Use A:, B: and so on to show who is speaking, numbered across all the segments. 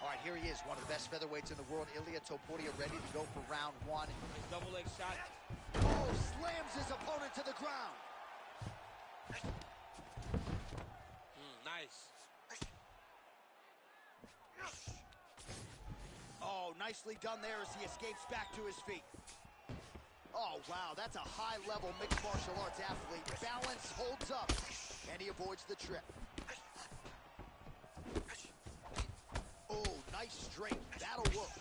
A: All right, here he is, one of the best featherweights in the world, Ilia Topuria, ready to go for round one.
B: His double leg shot.
A: Oh, slams his opponent to the ground.
B: Nice.
A: Oh, nicely done there as he escapes back to his feet. Oh, wow, that's a high-level mixed martial arts athlete. Balance holds up, and he avoids the trip. Oh, nice straight. That'll work.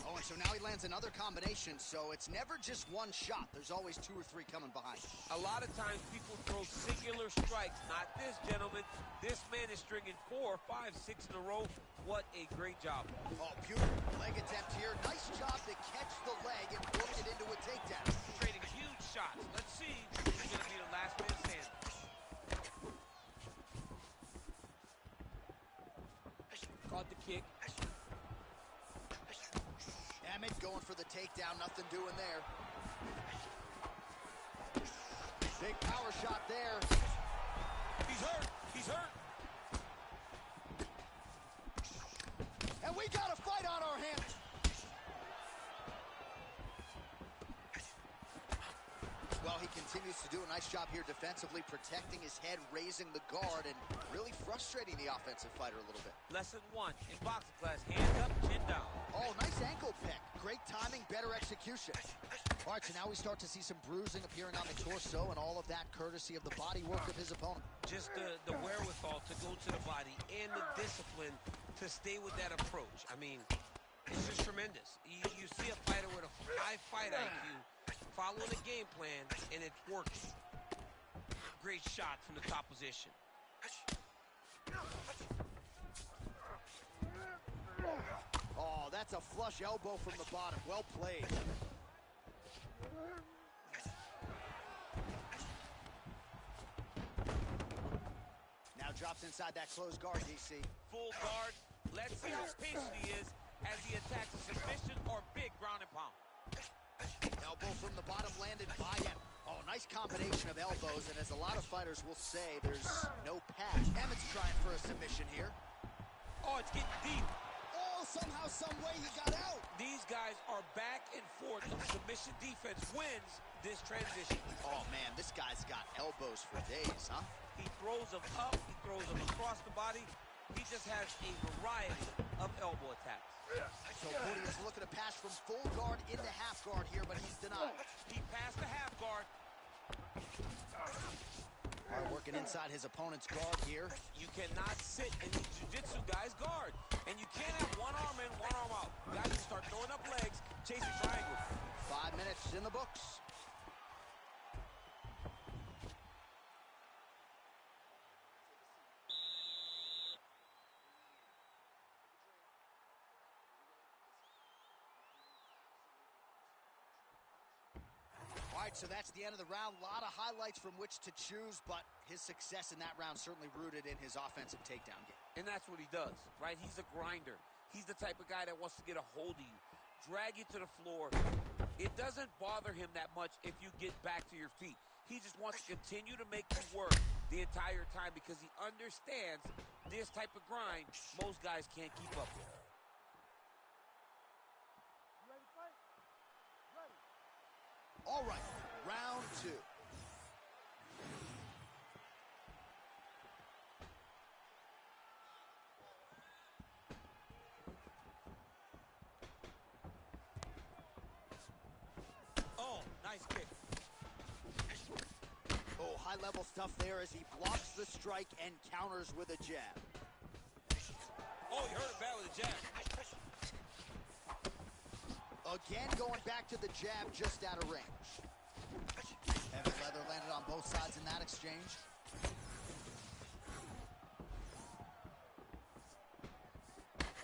A: Oh, and so now he lands another combination, so it's never just one shot. There's always 2 or 3 coming behind.
B: A lot of times people throw singular strikes. Not this gentleman. This man is stringing 4, 5, 6 in a row. What a great job.
A: Oh, beautiful leg attempt here. Nice job to catch the leg and work it into a takedown.
B: Trading huge shots. Let's see who's going to be the last man standing. Caught the kick.
A: Emmett going for the takedown, nothing doing there. Big power shot there.
B: He's hurt. He's hurt.
A: And we got a fight on our hands. Well, he continues to do a nice job here defensively, protecting his head, raising the guard, and really frustrating the offensive fighter a little bit.
B: Lesson 1 in boxing class, hands up, chin down.
A: Oh, nice ankle pick. Great timing, better execution. All right, so now we start to see some bruising appearing on the torso, and all of that courtesy of the body work of his opponent.
B: Just the wherewithal to go to the body and the discipline to stay with that approach. I mean, it's just tremendous. You see a fighter with a high fight IQ following a game plan, and it's working. Great shot from the top position.
A: Oh, that's a flush elbow from the bottom. Well played. Now drops inside that closed guard, DC.
B: Full guard. Let's see how patient he is as he attacks a submission or big ground and pound.
A: Elbow from the bottom landed by him. Oh, nice combination of elbows, and as a lot of fighters will say, there's no pass. Emmett's trying for a submission here.
B: Oh, it's getting deep.
A: Oh, somehow, some way he got out.
B: These guys are back and forth. Submission defense wins this transition.
A: Oh, man, this guy's got elbows for days, huh?
B: He throws them up, he throws them across the body. He just has a variety of elbow attacks.
A: So Booty is looking to pass from full guard into half guard here, but he's denied.
B: He passed the half guard.
A: All right, working inside his opponent's guard here.
B: You cannot sit in these jiu-jitsu guys' guard. And you can't have one arm in, one arm out. You guys can start throwing up legs, chasing triangles.
A: 5 minutes in the books. All right, so that's the end of the round. A lot of highlights from which to choose, but his success in that round certainly rooted in his offensive takedown game.
B: And that's what he does, right? He's a grinder. He's the type of guy that wants to get a hold of you, drag you to the floor. It doesn't bother him that much if you get back to your feet. He just wants to continue to make you work the entire time because he understands this type of grind most guys can't keep up with.
A: All right, round 2.
B: Oh, nice kick.
A: Oh, high-level stuff there as he blocks the strike and counters with a jab.
B: Oh, he hurt it bad with a jab.
A: Again, going back to the jab just out of range. Heavy leather landed on both sides in that exchange.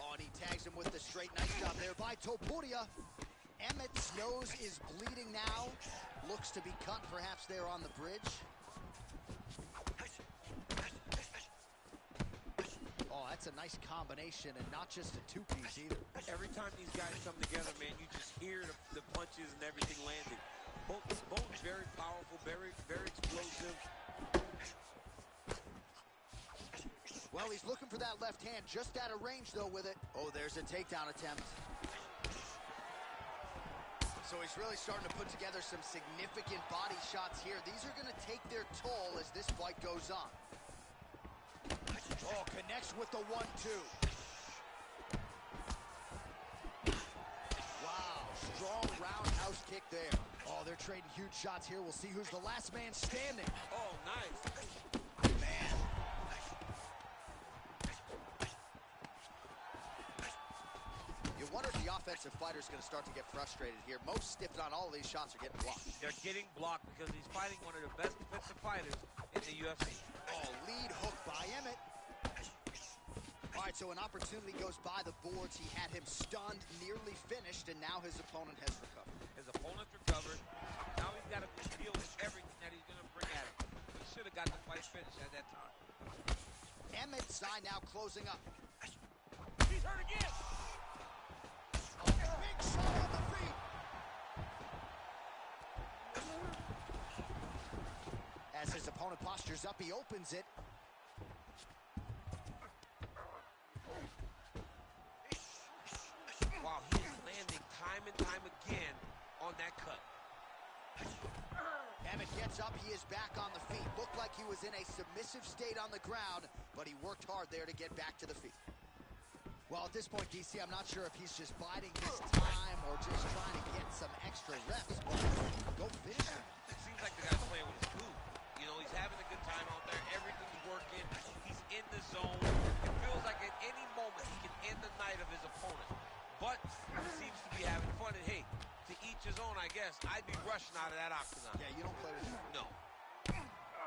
A: Oh, and he tags him with the straight. Nice job there by Topuria. Emmett's nose is bleeding now. Looks to be cut, perhaps there on the bridge. Oh, that's a nice combination, and not just a two-piece either.
B: Every time these guys come together, man, you just hear the punches and everything landing. Both very powerful, very explosive.
A: Well, he's looking for that left hand, just out of range, though, with it. Oh, there's a takedown attempt. So he's really starting to put together some significant body shots here. These are going to take their toll as this fight goes on. Oh, connects with the 1-2. Wow, strong roundhouse kick there. Oh, they're trading huge shots here. We'll see who's the last man standing.
B: Oh, nice.
A: Man. You wonder if the offensive fighter's going to start to get frustrated here. Most stiffed on all of these shots are getting blocked.
B: They're getting blocked because he's fighting one of the best defensive fighters in the UFC.
A: Oh, lead hook by Emmett. All right, so an opportunity goes by the boards. He had him stunned, nearly finished, and now his opponent has recovered.
B: His opponent's recovered. Now he's got to deal with everything that he's going to bring at him. He should have got the fight finished at that time.
A: Emmett's eye now closing up.
B: He's hurt again.
A: Big shot on the feet. As his opponent postures up, he opens it.
B: Wow, he is landing time and time again on that cut.
A: Emmett gets up, he is back on the feet. Looked like he was in a submissive state on the ground, but he worked hard there to get back to the feet. Well, at this point, DC, I'm not sure if he's just biding his time or just trying to get some extra reps, but go finish him.
B: It seems like the guy's playing with his food. You know, he's having a good time out there. Everything's working. He's in the zone. It feels like at any moment he can end the night of his opponent. But he seems to be having fun, and hey, to each his own, I guess. I'd be rushing out of that octagon.
A: Yeah, you don't play with him.
B: No.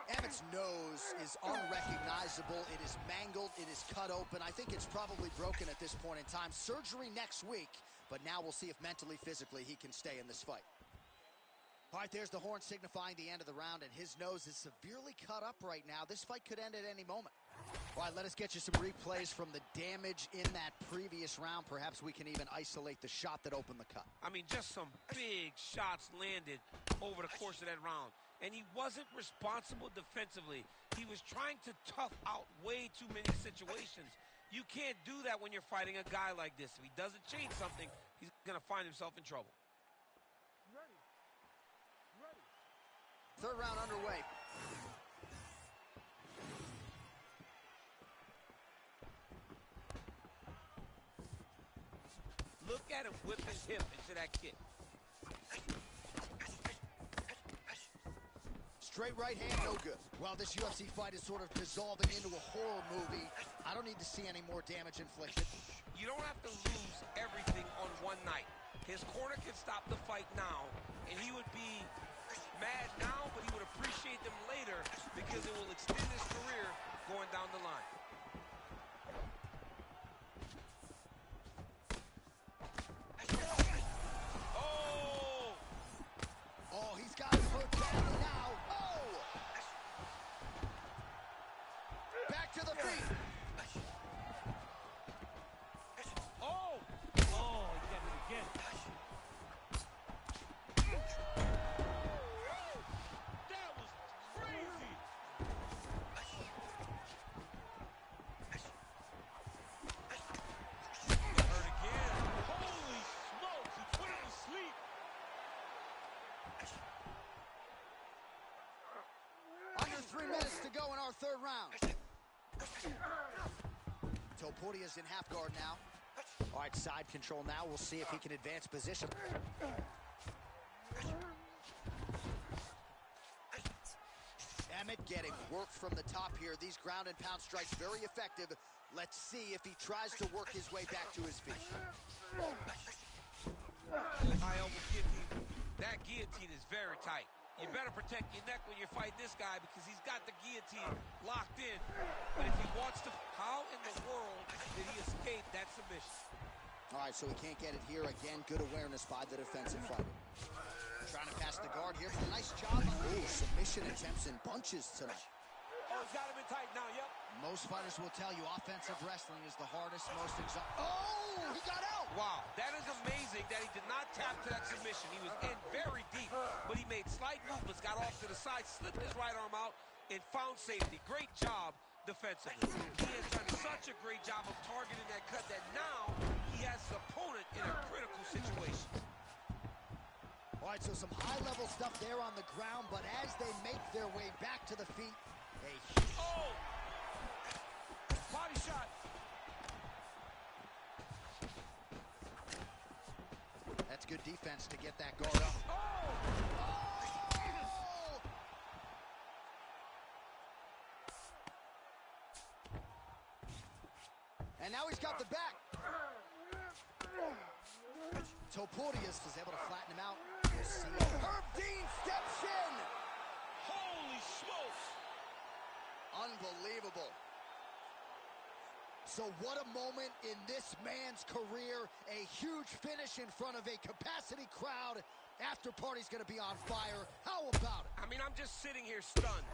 A: Emmett's nose is unrecognizable. It is mangled. It is cut open. I think it's probably broken at this point in time. Surgery next week, but now we'll see if mentally, physically, he can stay in this fight. All right, there's the horn signifying the end of the round, and his nose is severely cut up right now. This fight could end at any moment. All right, let us get you some replays from the damage in that previous round. Perhaps we can even isolate the shot that opened the cut.
B: I mean, just some big shots landed over the course of that round. And he wasn't responsible defensively. He was trying to tough out way too many situations. You can't do that when you're fighting a guy like this. If he doesn't change something, he's going to find himself in trouble.
A: Third round underway.
B: Look at him whip his hip into that kick.
A: Straight right hand, no good. Well, this UFC fight is sort of dissolving into a horror movie. I don't need to see any more damage inflicted.
B: You don't have to lose everything on one night. His corner can stop the fight now, and he would be mad now, but he would appreciate them later because it will extend his career going down the line.
A: Oh, he's got it hurt badly now. Oh! Back to the feet.
B: Oh! Oh, he got it again. That was crazy. Hurt again. Holy smokes, he put him to sleep.
A: Under 3 minutes to go in our third round. Topuria's in half guard now. All right, side control now. We'll see if he can advance position. Emmett getting work from the top here. These ground and pound strikes very effective. Let's see if he tries to work his way back to his feet.
B: High elbow guillotine. That guillotine is very tight. You better protect your neck when you're fighting this guy because he's got the guillotine locked in. But if he wants to, how in the world did he escape that submission?
A: All right, so he can't get it here. Again, good awareness by the defensive fighter. Trying to pass the guard here for a nice job. Ooh, submission attempts in bunches tonight.
B: Oh, it's got him in tight now, yep.
A: Most fighters will tell you offensive wrestling is the hardest, most exhausting. Oh, he got out.
B: Wow, that is amazing that he did not tap to that submission. He was in very deep, but he made slight movements, got off to the side, slipped his right arm out, and found safety. Great job
C: defensively. He has done such a great job of targeting that cut that now he has his opponent in a critical situation.
A: All right, so some high-level stuff there on the ground, but as they make their way back to the feet,
C: oh! Body shot.
A: That's good defense to get that guard up. Oh! And now he's got the back. Topuria is able to flatten him out. We'll see. Herb Dean steps in.
C: Holy smokes.
A: Unbelievable. So what a moment in this man's career. A huge finish in front of a capacity crowd. After party's going to be on fire. How about it?
C: I mean, I'm just sitting here stunned.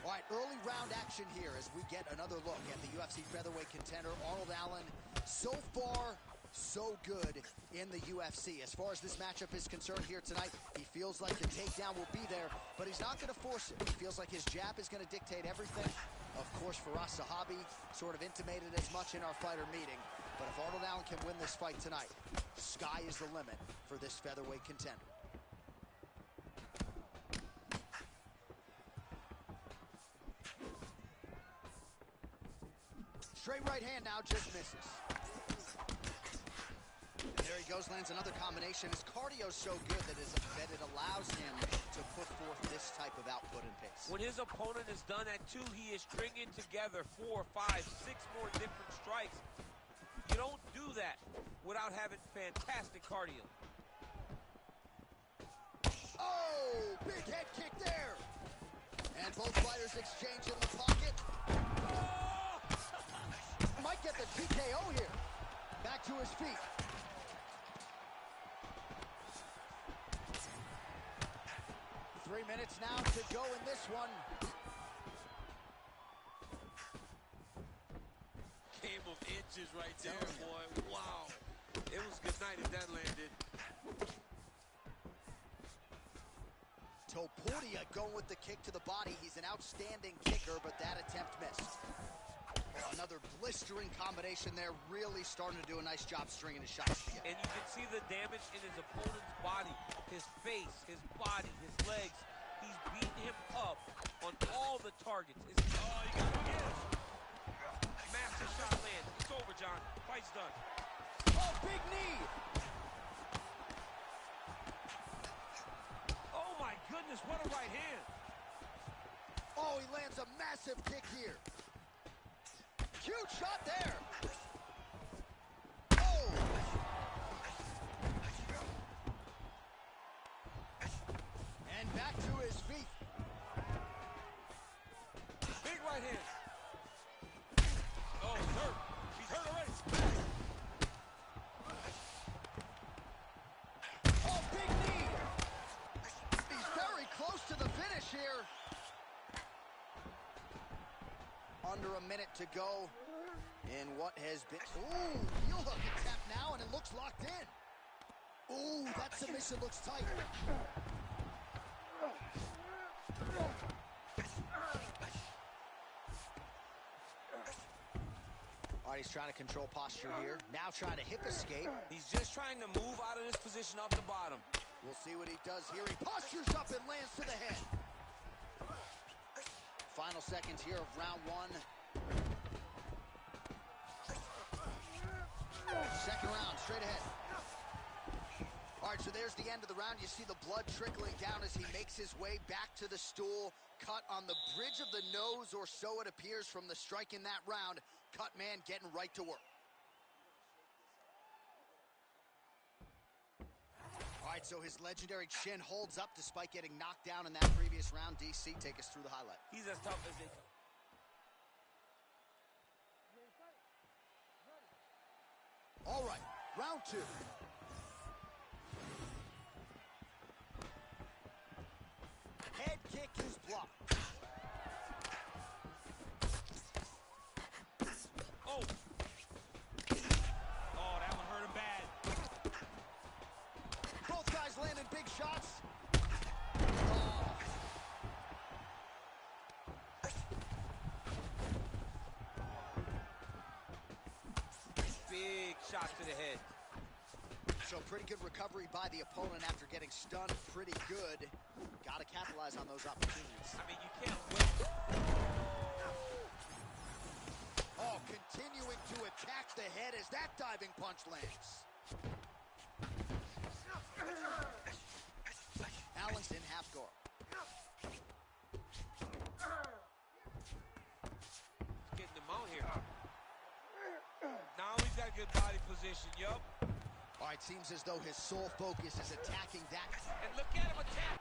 A: All right, early round action here as we get another look at the UFC featherweight contender, Arnold Allen. So far, so good in the UFC. As far as this matchup is concerned here tonight, he feels like the takedown will be there, but he's not going to force it. He feels like his jab is going to dictate everything. Of course, Firas Zahabi sort of intimated as much in our fighter meeting. But if Arnold Allen can win this fight tonight, sky is the limit for this featherweight contender. Straight right hand now, just misses. And there he goes, lands another combination. His cardio's so good that it allows him to put forth this type of output and pace.
B: When his opponent is done at 2, he is stringing together 4, 5, 6 more different strikes. You don't do that without having fantastic cardio.
A: Oh, big head kick there. And both fighters exchange in the pocket. Oh! Might get the TKO here. Back to his feet. Three minutes now to go in this one.
C: Game of inches right there, boy. Wow. It was good night if that landed.
A: Topuria going with the kick to the body. He's an outstanding kicker, but that attempt missed. Another blistering combination there, really starting to do a nice job stringing his shots together.
B: And you can see the damage in his opponent's body, his face, his body, his legs. He's beating him up on all the targets.
C: Oh, you got him again. Master shot lands. It's over, John. Fight's done.
A: Oh, big knee.
C: Oh, my goodness, what a right hand.
A: Oh, he lands a massive kick here. Huge shot there. Oh! And back to his feet.
C: Big right hand. Oh, he's hurt. He's hurt already.
A: Oh, big knee. here. Under a minute to go in what has been... Ooh, heel hook attempt now, and it looks locked in. Ooh, that submission looks tight. All right, he's trying to control posture here. Now trying to hip escape.
C: He's just trying to move out of this position off the bottom.
A: We'll see what he does here. He postures up and lands to the head. Final seconds here of round one. Second round, straight ahead. All right, so there's the end of the round. You see the blood trickling down as he makes his way back to the stool. Cut on the bridge of the nose, or so it appears from the strike in that round. Cut man getting right to work. All right, so his legendary chin holds up despite getting knocked down in that previous round. DC, take us through the highlight.
B: He's as tough as they come.
A: All right, round two. Head kick is blocked.
C: Oh! Oh, that one hurt him bad.
A: Both guys landing big shots. Oh.
C: Big shot to the head.
A: So pretty good recovery by the opponent after getting stunned pretty good. Got to capitalize on those opportunities.
C: I mean, you can't wait.
A: Oh, continuing to attack the head as that diving punch lands. Allen's in half guard.
C: He's getting him out here. Now he's got a good body position, yup.
A: All right, seems as though his sole focus is attacking that.
C: And look at him attack.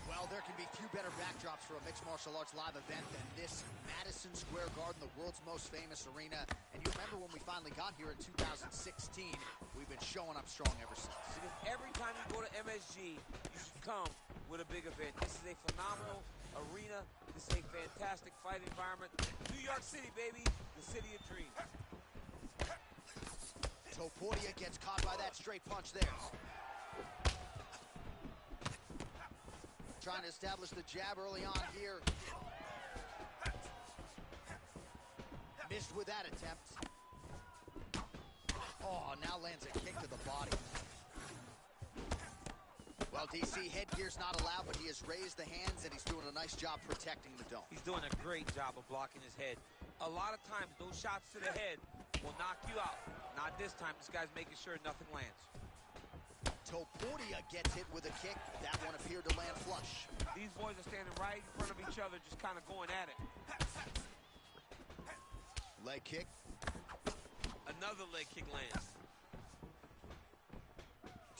A: Well, there can be few better backdrops for a mixed martial arts live event than this Madison Square Garden, the world's most famous arena. And you remember when we finally got here in 2016, we've been showing up strong ever since.
B: Because every time you go to MSG, you should come with a big event. This is a phenomenal arena. This is a fantastic fight environment. New York City, baby, the city of dreams.
A: Topuria gets caught by that straight punch there. Trying to establish the jab early on here. Missed with that attempt. Oh, now lands a kick to the body. Well, DC, headgear's not allowed, but he has raised the hands, and he's doing a nice job protecting the dome.
C: He's doing a great job of blocking his head. A lot of times, those shots to the head will knock you out. Not this time. This guy's making sure nothing lands.
A: Topuria gets hit with a kick. That one appeared to land flush.
C: These boys are standing right in front of each other, just kind of going at it.
A: Leg kick.
C: Another leg kick lands.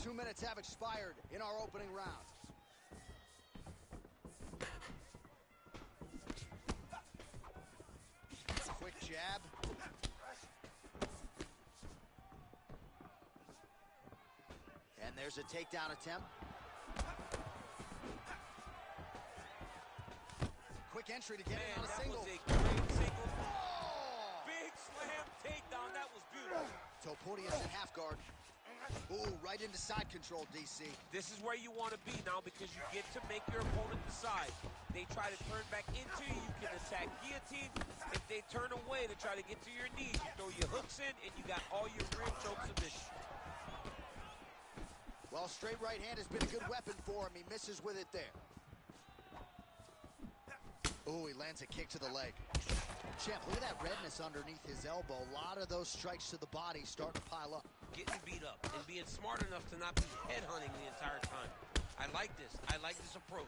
A: 2 minutes have expired in our opening round. Quick jab. And there's a takedown attempt. Quick entry to get in on a single.
C: Was a great single. Oh! Big slam takedown. That was beautiful.
A: Topuria's in half guard. Ooh, right into side control, DC.
C: This is where you want to be now because you get to make your opponent decide. They try to turn back into you, you can attack guillotine. If they turn away to try to get to your knees, you throw your hooks in, and you got all your rear choke submission.
A: Well, straight right hand has been a good weapon for him. He misses with it there. Ooh, he lands a kick to the leg. Champ, look at that redness underneath his elbow. A lot of those strikes to the body starting to pile up.
C: Getting beat up and being smart enough to not be headhunting the entire time. I like this. I like this approach.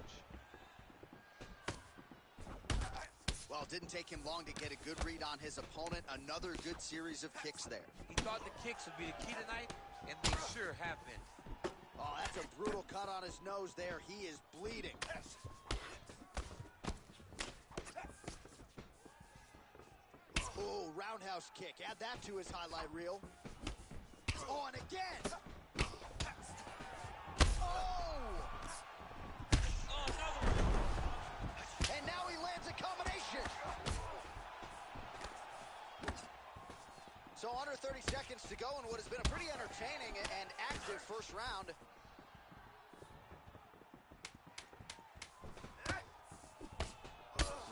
A: Well, it didn't take him long to get a good read on his opponent. Another good series of kicks there.
C: He thought the kicks would be the key tonight, and they sure have been.
A: Oh, that's a brutal cut on his nose there. He is bleeding. Oh, roundhouse kick. Add that to his highlight reel. Oh, and again. Oh!
C: Oh, another one.
A: And now he lands a combination. So under 30 seconds to go in what has been a pretty entertaining and active first round.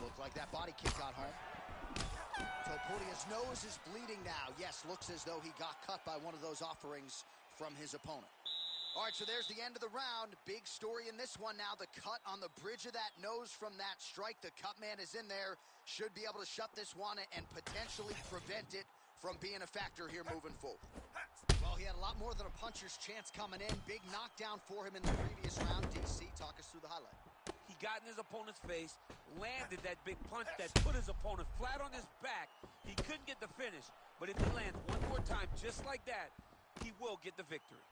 A: Looked like that body kick got home. Topuria's nose is bleeding now. Yes, looks as though he got cut by one of those offerings from his opponent. All right, so there's the end of the round. Big story in this one now. The cut on the bridge of that nose from that strike. The cut man is in there. Should be able to shut this one and potentially prevent it from being a factor here moving forward. Well, he had a lot more than a puncher's chance coming in. Big knockdown for him in the previous round. DC, talk us through the highlight.
C: He got in his opponent's face, landed that big punch that put his opponent flat on his back. He couldn't get the finish, but if he lands one more time just like that, he will get the victory.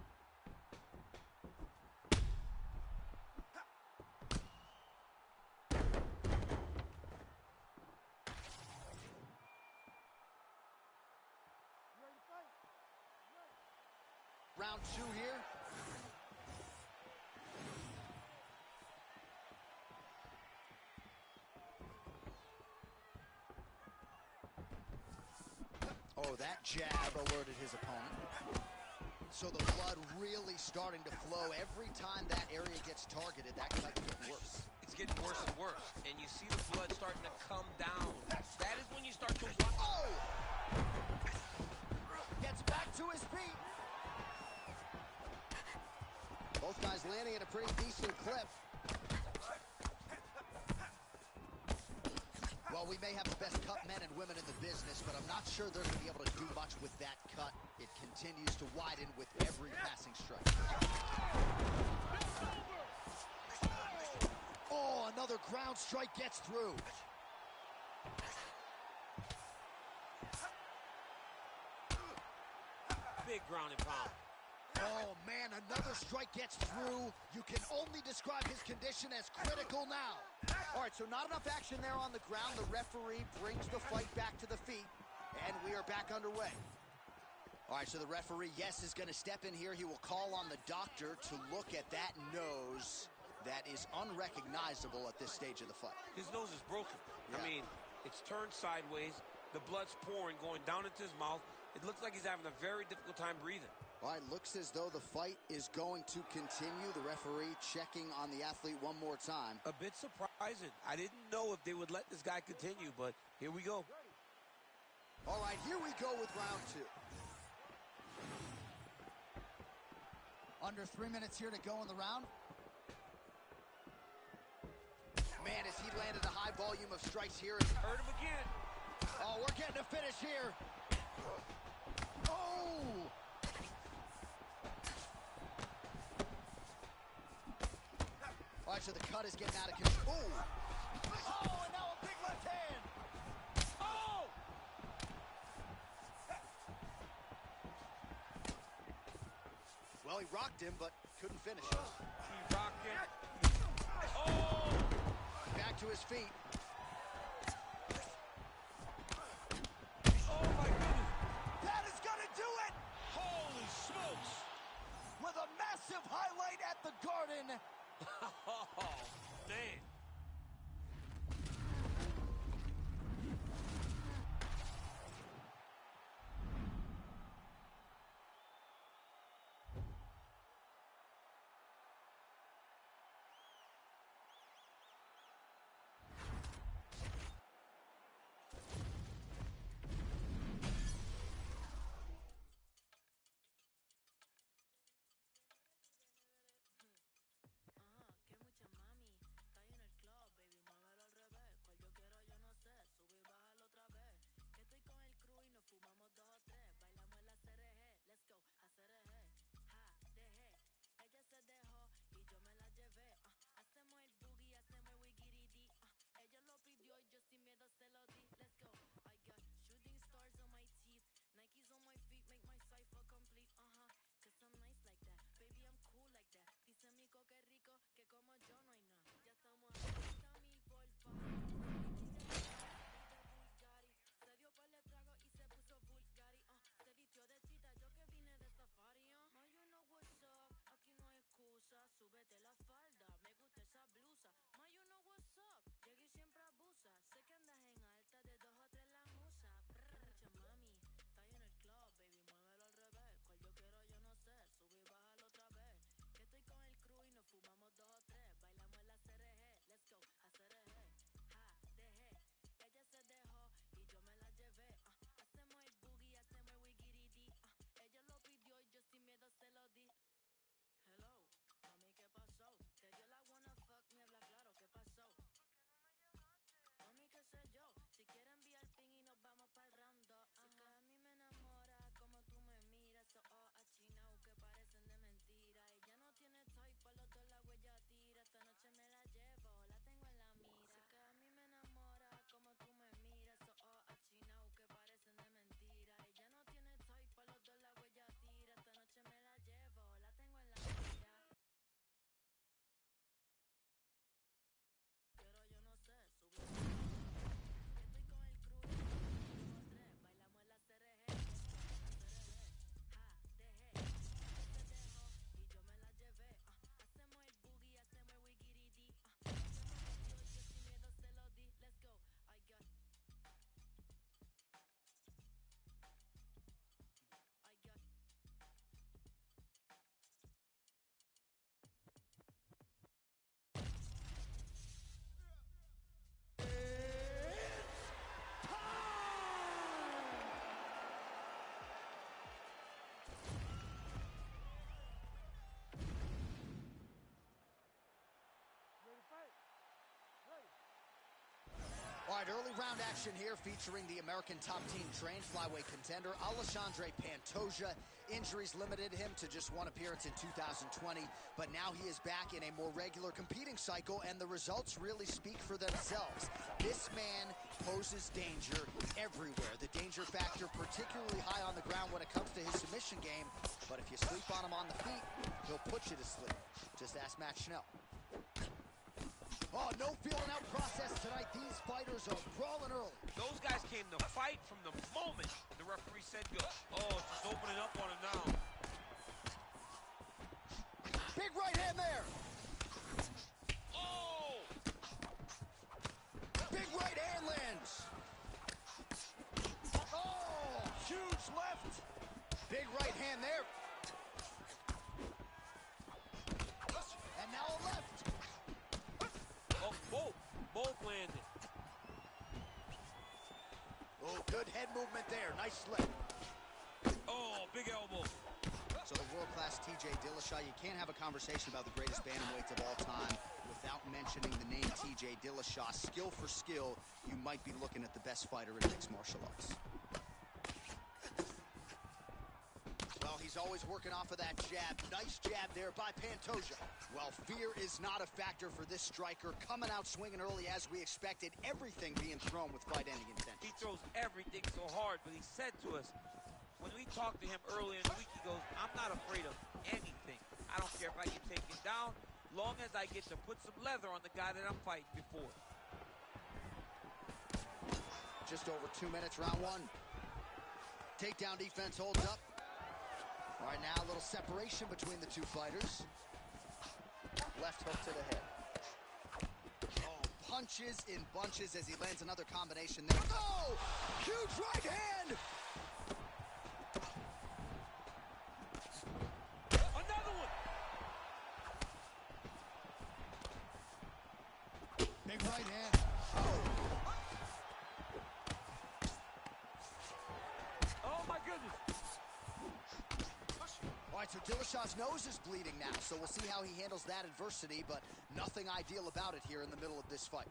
A: Round two here. Oh, that jab alerted his opponent. So the blood really starting to flow. Every time that area gets targeted, that cut's getting worse.
C: It's getting worse and worse. And you see the blood starting to come down. That is when you start to...
A: Oh! Gets back to his feet. Both guys landing at a pretty decent clip. Well, we may have the best cut men and women in the business, but I'm not sure they're going to be able to do much with that cut. It continues to widen with every passing strike. Oh, another ground strike gets through.
C: Big ground and pound.
A: Oh, man, another strike gets through. You can only describe his condition as critical now. All right, so not enough action there on the ground. The referee brings the fight back to the feet, and we are back underway. All right, so the referee, yes, is going to step in here. He will call on the doctor to look at that nose that is unrecognizable at this stage of the fight.
C: His nose is broken.
A: Yeah.
C: I mean, it's turned sideways. The blood's pouring, going down into his mouth. It looks like he's having a very difficult time breathing.
A: All right, looks as though the fight is going to continue. The referee checking on the athlete one more time.
C: A bit surprising. I didn't know if they would let this guy continue, but here we go.
A: All right, here we go with round two. Under 3 minutes here to go in the round. Man, as he landed a high volume of strikes here.
C: Hurt him again.
A: Oh, we're getting a finish here. Oh! All right, so the cut is getting out of control. Oh, and now a big left hand.
C: Oh!
A: Well, Well, he rocked him, but couldn't finish.
C: He rocked him. Oh!
A: Back to his feet.
C: Oh, my goodness.
A: That is going to do it!
C: Holy smokes.
A: With a massive highlight at the Garden.
C: Oh, man.
A: All right, early round action here featuring the American top team trained flyweight contender Alexandre Pantoja. Injuries limited him to just one appearance in 2020, but now he is back in a more regular competing cycle, and the results really speak for themselves. This man poses danger everywhere. The danger factor particularly high on the ground when it comes to his submission game, but if you sleep on him on the feet, he'll put you to sleep. Just ask Matt Schnell. Oh, no feeling out process tonight. These fighters are brawling early.
C: Those guys came to fight from the moment the referee said go. Oh, just opening up on him now.
A: Big right hand there.
C: Oh!
A: Big right hand lands. Oh, huge left. Big right hand there. And now a left.
C: Oh, both landed.
A: Oh, good head movement there. Nice slip.
C: Oh, big elbow.
A: So the world-class TJ Dillashaw, you can't have a conversation about the greatest bantamweights of all time without mentioning the name TJ Dillashaw. Skill for skill, you might be looking at the best fighter in mixed martial arts. Well, he's always working off of that jab. Nice jab there by Pantoja. Well, fear is not a factor for this striker. Coming out swinging early as we expected. Everything being thrown with fight-ending intent.
C: He throws everything so hard, but he said to us, when we talked to him earlier in the week, he goes, I'm not afraid of anything. long as I get to put some leather on the guy that I'm fighting before.
A: Just over 2 minutes, round one. Takedown defense holds up. All right, now a little separation between the two fighters. Left hook to the head. Oh, punches in bunches as he lands another combination there. Oh, huge right hand.
C: Another one.
A: Big right hand. Oh.
C: Oh, my goodness.
A: All right, so Dillashaw's nose is bleeding now, so we'll see how he handles that adversity, but nothing ideal about it here in the middle of this fight.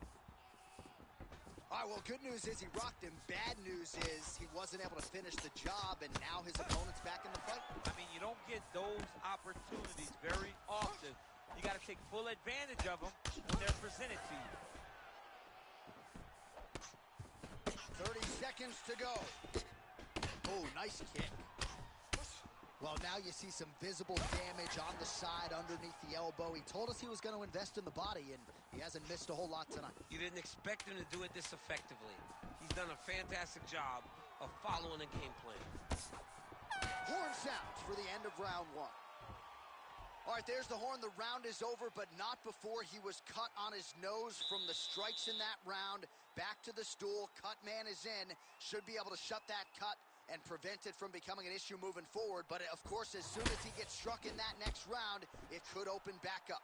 A: All right, well, good news is he rocked him. Bad news is he wasn't able to finish the job, and now his opponent's back in the fight.
C: I mean, you don't get those opportunities very often. You got to take full advantage of them when they're presented to you.
A: 30 seconds to go. Oh, nice kick. Well, now you see some visible damage on the side underneath the elbow. He told us he was going to invest in the body, and he hasn't missed a whole lot tonight.
C: You didn't expect him to do it this effectively. He's done a fantastic job of following a game plan.
A: Horn sounds for the end of round one. All right, there's the horn. The round is over, but not before he was cut on his nose from the strikes in that round. Back to the stool. Cut man is in. Should be able to shut that cut and prevent it from becoming an issue moving forward. But, of course, as soon as he gets struck in that next round, it could open back up.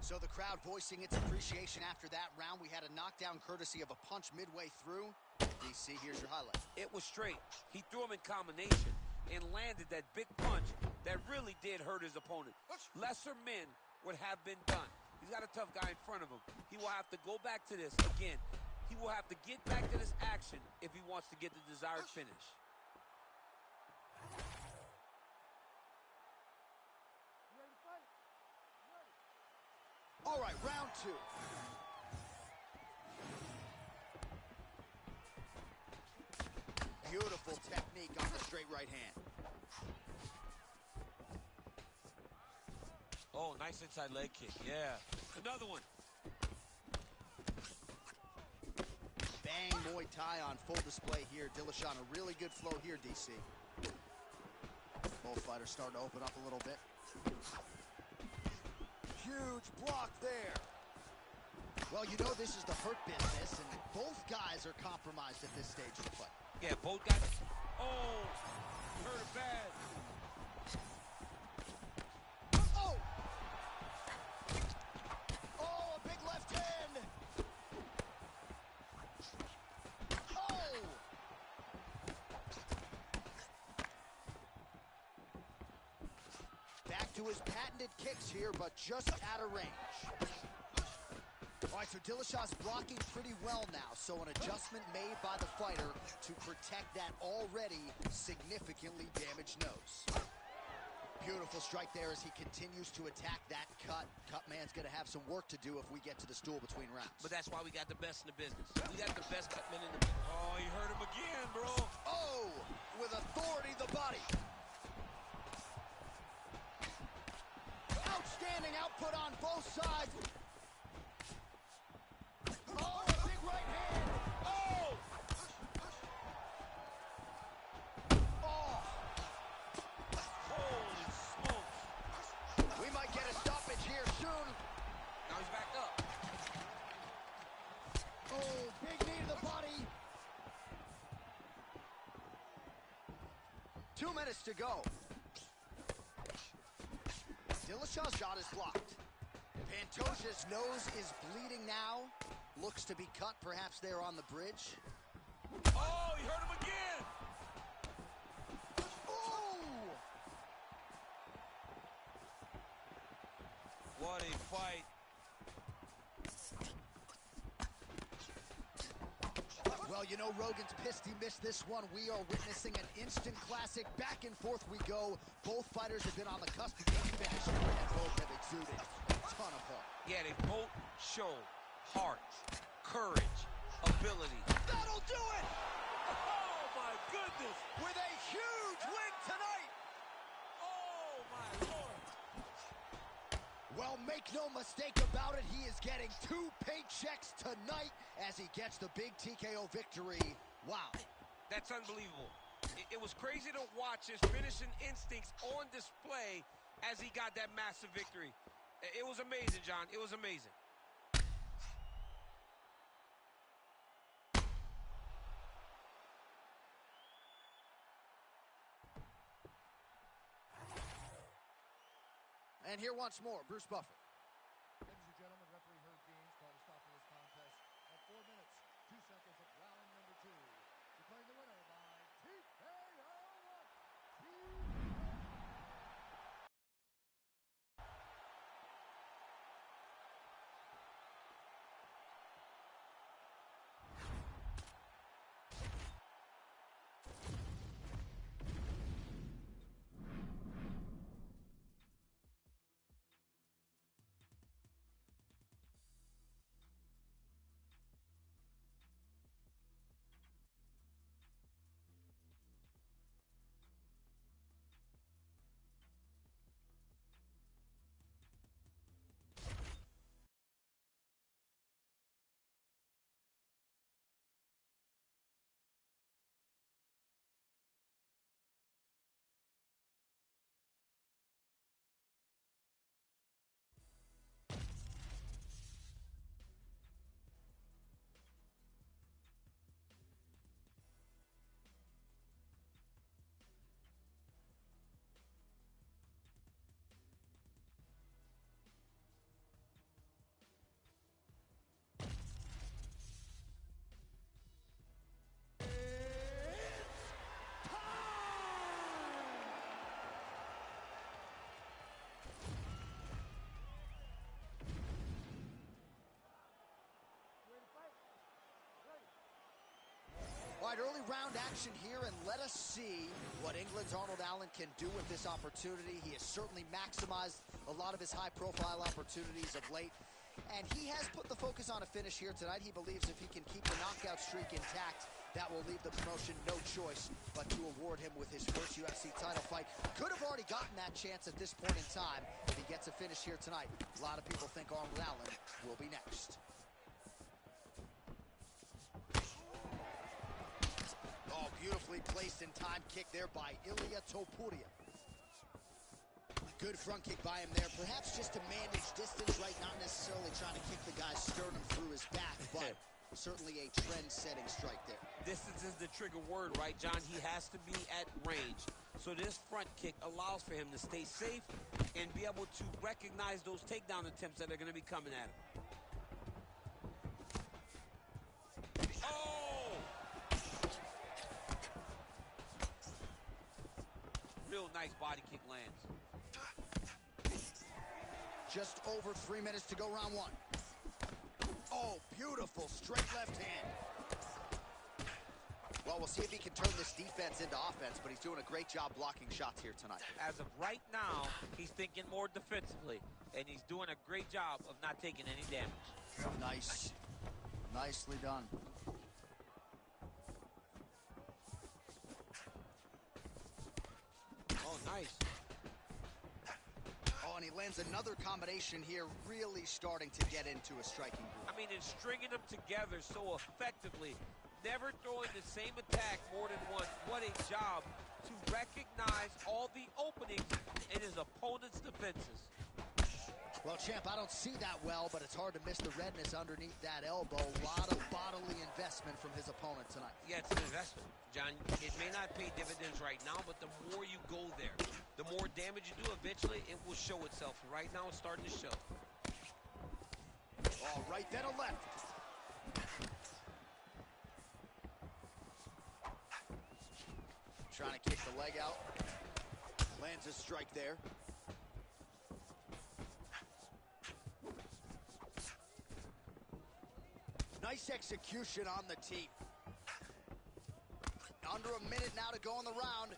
A: So the crowd voicing its appreciation after that round. We had a knockdown courtesy of a punch midway through. DC, here's your highlight.
C: It was straight. He threw him in combination and landed that big punch that really did hurt his opponent. Lesser men would have been done. He's got a tough guy in front of him. He will have to go back to this again. He will have to get back to this action if he wants to get the desired finish.
A: All right, round two. Beautiful technique on the straight right hand.
C: Oh, nice inside leg kick. Yeah. Another one.
A: Bang Muay Thai on full display here. Dillashaw on a really good flow here, DC. Both fighters starting to open up a little bit. Huge block there. Well, you know this is the hurt business, and both guys are compromised at this stage of the fight.
C: Yeah, both guys. Oh, hurt it bad.
A: Oh! Oh, a big left hand. Oh! Back to his patented kicks here, but just out of range. All right, so Dillashaw's blocking pretty well now, so an adjustment made by the fighter to protect that already significantly damaged nose. Beautiful strike there as he continues to attack that cut. Cut man's going to have some work to do if we get to the stool between rounds.
C: But that's why we got the best in the business. We got the best cut men in the business. Oh, you hurt him again, bro.
A: Oh, with authority, the body. Outstanding output on both sides. Oh, a big right hand. Oh! Oh!
C: Holy smokes.
A: We might get a stoppage here soon.
C: Now he's back up.
A: Oh, big knee to the body. 2 minutes to go. Dillashaw's shot is blocked. Pantoja's nose is bleeding now. Looks to be cut, perhaps there on the bridge.
C: Oh, he hurt him again.
A: Ooh!
C: What a fight.
A: Well, you know Rogan's pissed he missed this one. We are witnessing an instant classic. Back and forth we go. Both fighters have been on the cusp of getting finished, and both have exuded a ton of heart.
C: Yeah, they both show heart, courage, ability.
A: That'll do it!
C: Oh, my goodness.
A: With a huge win tonight!
C: Oh, my Lord.
A: Well, make no mistake about it, he is getting 2 paychecks tonight as he gets the big TKO victory. Wow.
C: That's unbelievable. It was crazy to watch his finishing instincts on display as he got that massive victory. It was amazing, John. It was amazing.
A: And here once more, Bruce Buffer.
D: Ladies and gentlemen, referee Herb Deans called a stop to this contest at 4 minutes, 2 seconds of round number 2. Declaring the winner by TKO.
A: All right, early round action here, and let us see what England's Arnold Allen can do with this opportunity. He has certainly maximized a lot of his high-profile opportunities of late, and he has put the focus on a finish here tonight. He believes if he can keep the knockout streak intact, that will leave the promotion no choice but to award him with his first UFC title fight. Could have already gotten that chance at this point in time if he gets a finish here tonight. A lot of people think Arnold Allen will be next. Oh, beautifully placed in time kick there by Ilia Topuria. Good front kick by him there. Perhaps just to manage distance, right? Not necessarily trying to kick the guy's sternum through his back, but certainly a trend-setting strike there.
C: Distance is the trigger word, right, John? He has to be at range. So this front kick allows for him to stay safe and be able to recognize those takedown attempts that are going to be coming at him. Oh! Real nice body kick lands.
A: Just over 3 minutes to go, round 1. Oh, beautiful straight left hand. Well, we'll see if he can turn this defense into offense, but he's doing a great job blocking shots here tonight.
C: As of right now, he's thinking more defensively, and he's doing a great job of not taking any damage.
A: Nice. Nicely done.
C: Oh, nice.
A: Oh, and he lands another combination here, really starting to get into a striking groove.
C: I mean, it's stringing them together so effectively, never throwing the same attack more than once. What a job to recognize all the openings in his opponent's defenses.
A: Well, champ, I don't see that well, but it's hard to miss the redness underneath that elbow. A lot of bodily investment from his opponent tonight.
C: Yeah, it's an investment, John. It may not pay dividends right now, but the more you go there, the more damage you do, eventually it will show itself. Right now, it's starting to show.
A: Oh, right, then a left. Trying to kick the leg out. Lands a strike there. Nice execution on the team. Under a minute now to go in the round.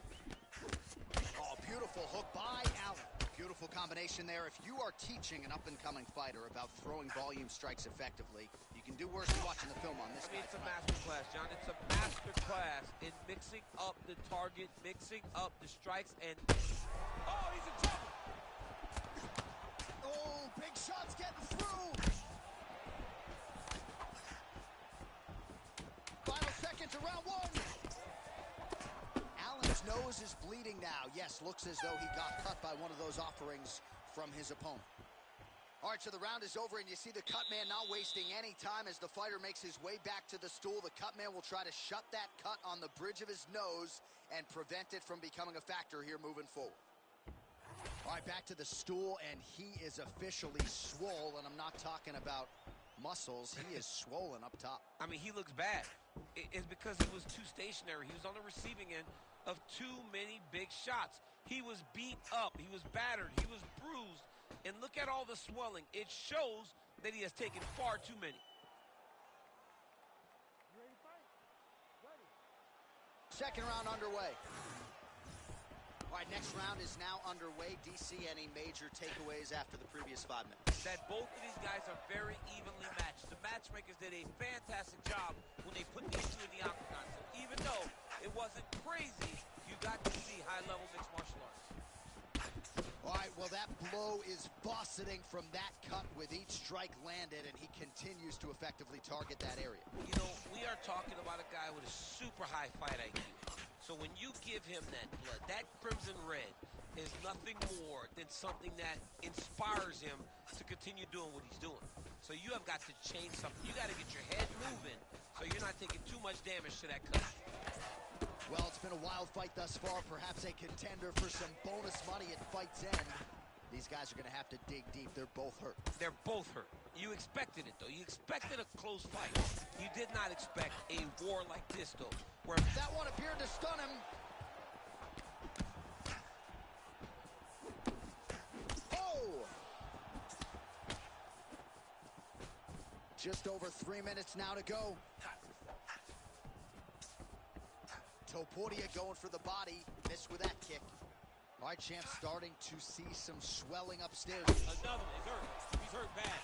A: Oh, beautiful hook by Allen. Beautiful combination there. If you are teaching an up-and-coming fighter about throwing volume strikes effectively, you can do worse than watching the film on this guy.
C: I mean, it's a master class, John. It's a master class in mixing up the target, mixing up the strikes, and... Oh, he's in trouble!
A: Oh, nose is bleeding now. Yes, looks as though he got cut by one of those offerings from his opponent. All right, so the round is over, and you see the cut man not wasting any time as the fighter makes his way back to the stool. The cut man will try to shut that cut on the bridge of his nose and prevent it from becoming a factor here moving forward. All right, back to the stool, and he is officially swole, and I'm not talking about muscles. He is swollen up top.
C: I mean, he looks bad. It's because he was too stationary. He was on the receiving end of too many big shots. He was beat up. He was battered. He was bruised. And look at all the swelling. It shows that he has taken far too many.
D: You ready to fight? Ready.
A: Second round underway. All right, next round is now underway. DC, any major takeaways after the previous 5 minutes?
C: That both of these guys are very evenly matched. The matchmakers did a fantastic job when they put these two in the octagon. So even though it wasn't crazy, you got to see high-level mixed martial arts.
A: All right, well, that blow is buffeting from that cut with each strike landed, and he continues to effectively target that area.
C: You know, we are talking about a guy with a super high fight IQ. So when you give him that blood, that crimson red is nothing more than something that inspires him to continue doing what he's doing. So you have got to change something. You got to get your head moving so you're not taking too much damage to that cut.
A: Well, it's been a wild fight thus far. Perhaps a contender for some bonus money at fight's end. These guys are going to have to dig deep. They're both hurt.
C: They're both hurt. You expected it, though. You expected a close fight. You did not expect a war like this, though, where
A: that one appeared to stun him. Oh! Just over 3 minutes now to go. Topuria going for the body. Missed with that kick. All right, champ, starting to see some swelling upstairs.
C: another one. He's hurt. He's hurt bad.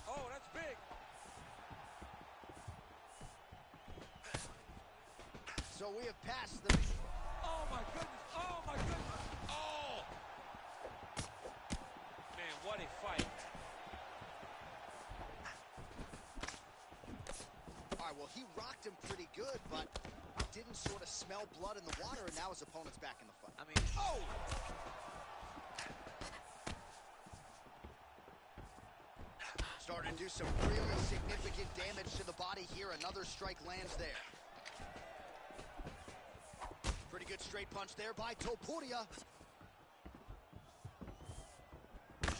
C: Oh, that's big.
A: So we have passed the...
C: Oh, my goodness. Oh, my goodness. Oh! Man, what a fight.
A: All right, well, he rocked him pretty good, but didn't sort of smell blood in the water, and now his opponent's back in the fight.
C: I mean,
A: Oh! Starting to do some really significant damage to the body here. Another strike lands there. Pretty good straight punch there by Topuria.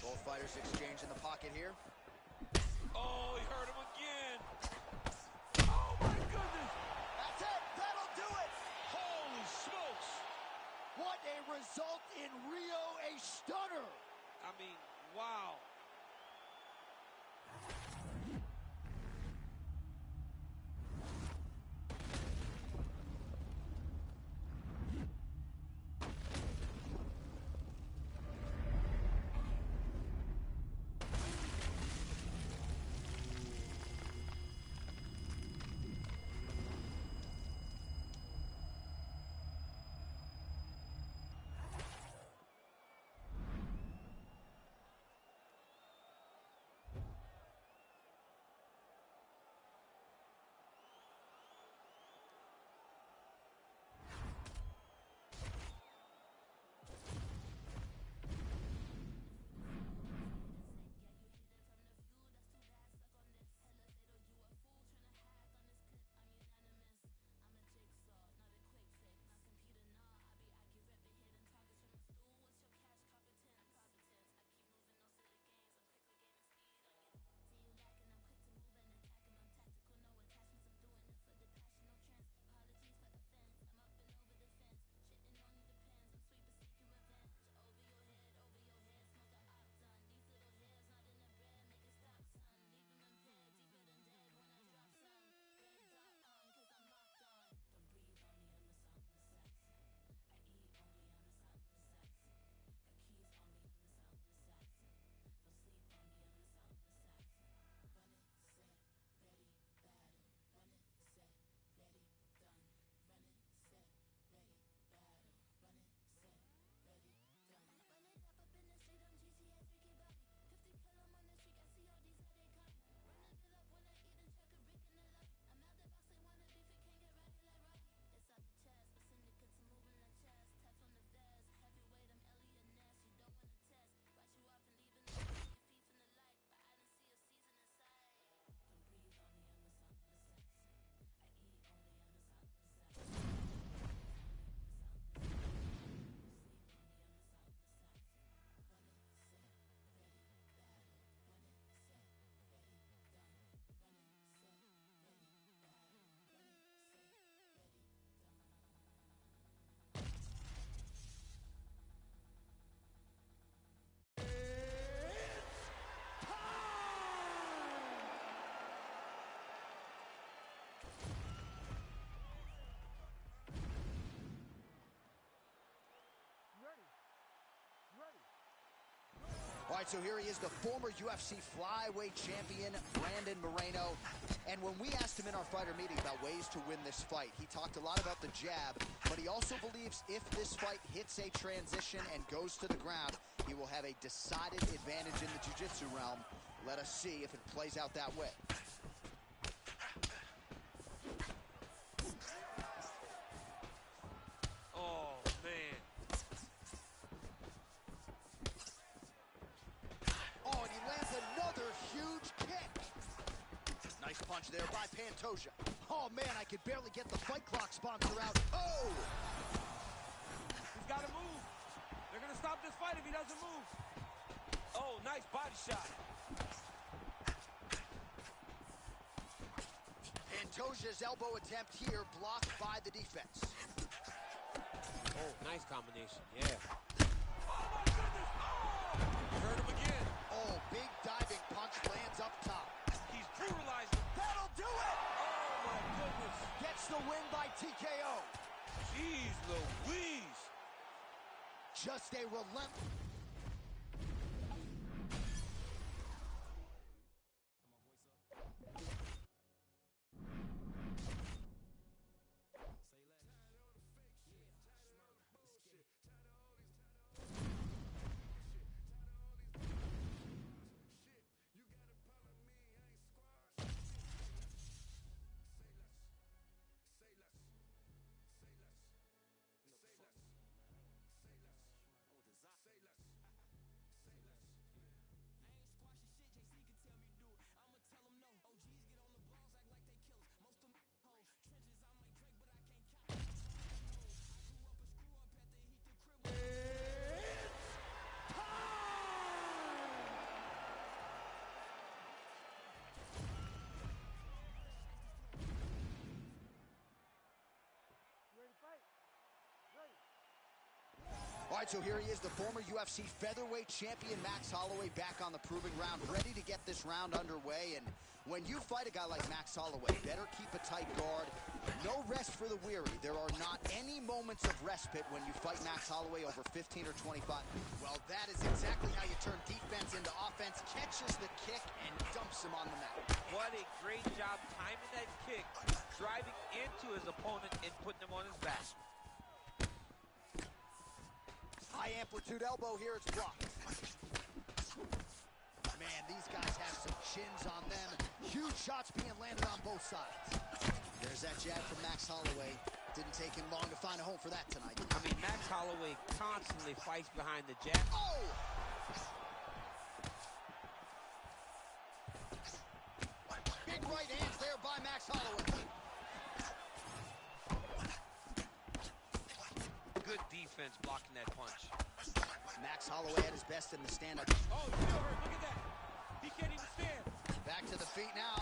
A: Both fighters exchange in the pocket here.
C: oh, he hurt him again. Oh, my goodness.
A: That's it. That'll do it.
C: Holy smokes.
A: What a result in Rio, a stunner.
C: I mean, wow.
A: All right, so here he is, the former UFC flyweight champion, Brandon Moreno. And when we asked him in our fighter meeting about ways to win this fight, he talked a lot about the jab, but he also believes if this fight hits a transition and goes to the ground, he will have a decided advantage in the jiu-jitsu realm. Let us see if it plays out that way.
C: Oh, man.
A: Oh, and he lands another huge kick. Nice punch there by Pantoja. Oh, man, I could barely get the Fight Clock sponsor out. Oh!
C: He's got to move. They're going to stop this fight if he doesn't move. Oh, nice body shot.
A: Pantoja's elbow attempt here blocked by the defense.
C: Oh, nice combination, yeah. Oh, my goodness! Oh! Hurt him again.
A: Oh, big diving punch lands up top.
C: He's brutalized him.
A: That'll do it!
C: Oh, my goodness.
A: Gets the win by TKO.
C: Jeez Louise.
A: Just a relentless... All right, so here he is, the former UFC featherweight champion, Max Holloway, back on the proving ground, ready to get this round underway. And when you fight a guy like Max Holloway, better keep a tight guard. No rest for the weary. There are not any moments of respite when you fight Max Holloway over 15 or 25. Well, that is exactly how you turn defense into offense. Catches the kick and dumps him on the mat.
C: What a great job timing that kick, driving into his opponent and putting him on his back.
A: High amplitude elbow here, it's blocked. Man, these guys have some chins on them. Huge shots being landed on both sides. There's that jab from Max Holloway. Didn't take him long to find a home for that tonight.
C: I mean, Max Holloway constantly fights behind the jab.
A: Oh! Big right hands there by Max Holloway.
C: Good defense blocking that punch.
A: Max Holloway at his best in the stand-up.
C: Oh, he's still hurt. Look at that. He can't even stand.
A: Back to the feet now.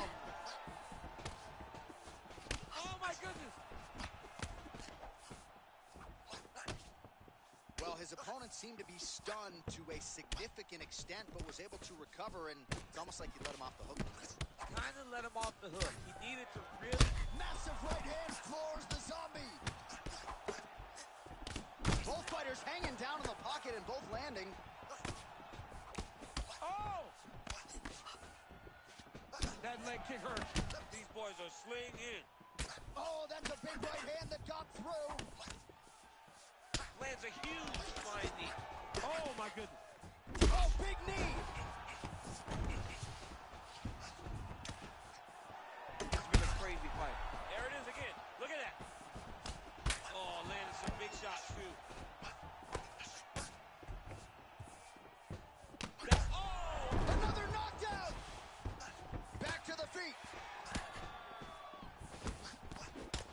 C: Oh, my goodness.
A: Well, his opponent seemed to be stunned to a significant extent, but was able to recover, and it's almost like he let him off the hook.
C: Kind of let him off the hook. He needed to really...
A: Massive right hand floors the zombie. Both fighters hanging down in the pocket and both landing.
C: Oh! That leg kick hurt. These boys are slinging.
A: Oh, that's a big right hand that got through.
C: Lands a huge flying knee. Oh, my goodness.
A: Oh, big knee.
C: It's been a crazy fight. There it is again. Look at that. Oh, landed some big shots, too.
A: Another knockdown. Back to the feet.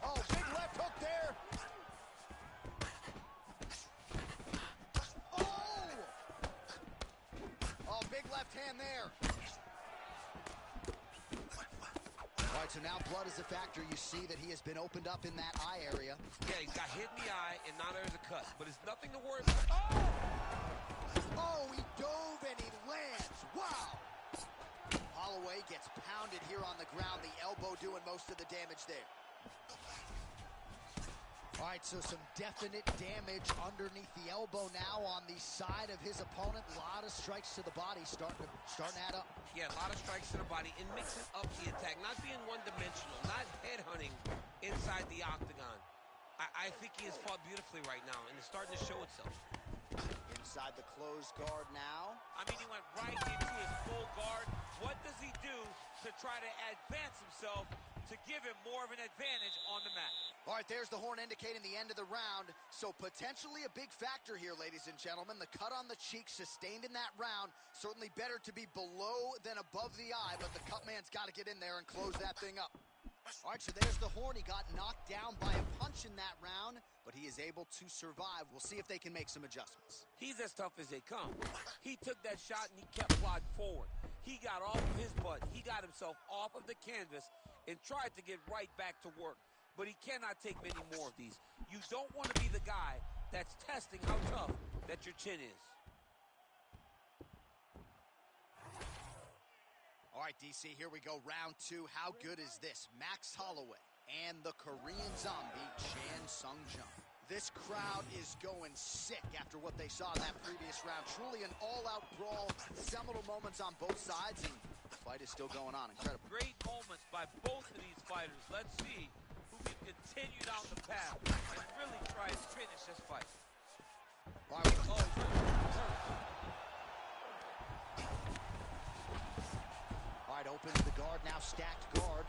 A: Oh, big left hook there. Oh, big left hand there. All right, so now blood is a factor. You see that he has been opened up in that eye area.
C: Yeah, he's got hit in the eye, and now there's a cut. But it's nothing to worry about. Oh!
A: Oh, he dove and he lands. Wow. Holloway gets pounded here on the ground. The elbow doing most of the damage there. All right, so some definite damage underneath the elbow now on the side of his opponent. A lot of strikes to the body starting to add up.
C: Yeah, a lot of strikes to the body and mixing up the attack, not being one-dimensional, not headhunting inside the octagon. I think he has fought beautifully right now, and it's starting to show itself.
A: Inside the closed guard now.
C: I mean, he went right into his full guard. What does he do to try to advance himself to give him more of an advantage on the mat?
A: All right, there's the horn indicating the end of the round. So potentially a big factor here, ladies and gentlemen. The cut on the cheek sustained in that round. Certainly better to be below than above the eye, but the cut man's got to get in there and close that thing up. All right, so there's the horn. He got knocked down by a punch in that round, but he is able to survive. We'll see if they can make some adjustments.
C: He's as tough as they come. He took that shot and he kept plodding forward. He got off of his butt. He got himself off of the canvas and tried to get right back to work. But he cannot take many more of these. You don't want to be the guy that's testing how tough that your chin is.
A: All right, DC, here we go. Round two. How good is this? Max Holloway and the Korean Zombie, Chan Sung Jung. This crowd is going sick after what they saw in that previous round. Truly an all-out brawl. Seminal moments on both sides, and the fight is still going on. Incredible.
C: Great moments by both of these fighters. Let's see who can continue down the path and really try to finish this fight.
A: All right, All right, opens the guard, now stacked guard.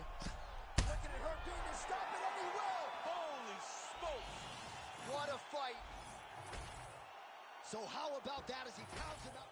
A: Looking at Herb to stop it, and he will!
C: Holy smokes!
A: What a fight! So how about that as he pounds it up?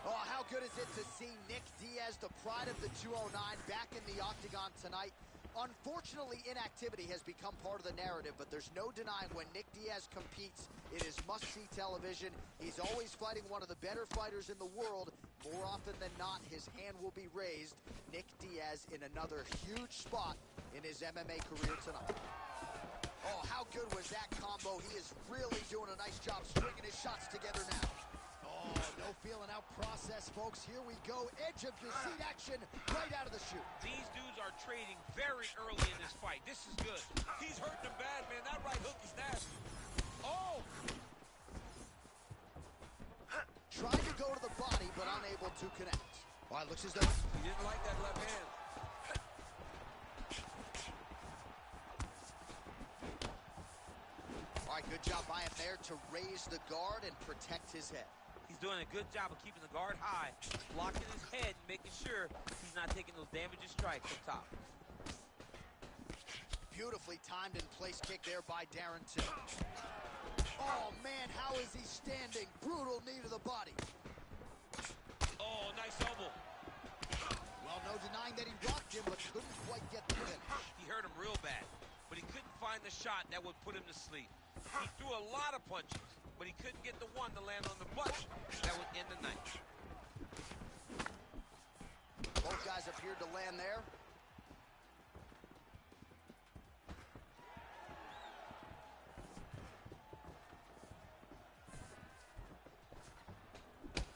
A: Oh, how good is it to see Nick Diaz, the pride of the 209, back in the octagon tonight. Unfortunately, inactivity has become part of the narrative, but there's no denying when Nick Diaz competes, it is must-see television. He's always fighting one of the better fighters in the world. More often than not, his hand will be raised. Nick Diaz in another huge spot in his MMA career tonight. Oh, how good was that combo? He is really doing a nice job stringing his shots together now. Oh, no feeling out process, folks. Here we go. Edge of your seat action right out of the chute.
C: These dudes are trading very early in this fight. This is good. He's hurting him bad, man. That right hook is nasty. Oh!
A: Trying to go to the body, but unable to connect. All right, looks as though
C: he didn't like that left hand.
A: All right, good job by him there to raise the guard and protect his head.
C: He's doing a good job of keeping the guard high, blocking his head, making sure he's not taking those damaging strikes up top.
A: Beautifully timed and place kick there by Darren Till. Oh, man, how is he standing? Brutal knee to the body.
C: Oh, nice elbow.
A: Well, no denying that he rocked him, but couldn't quite get the finish.
C: He hurt him real bad, but he couldn't find the shot that would put him to sleep. He threw a lot of punches, but he couldn't get the one to land on the punch that would end the night.
A: Both guys appeared to land there.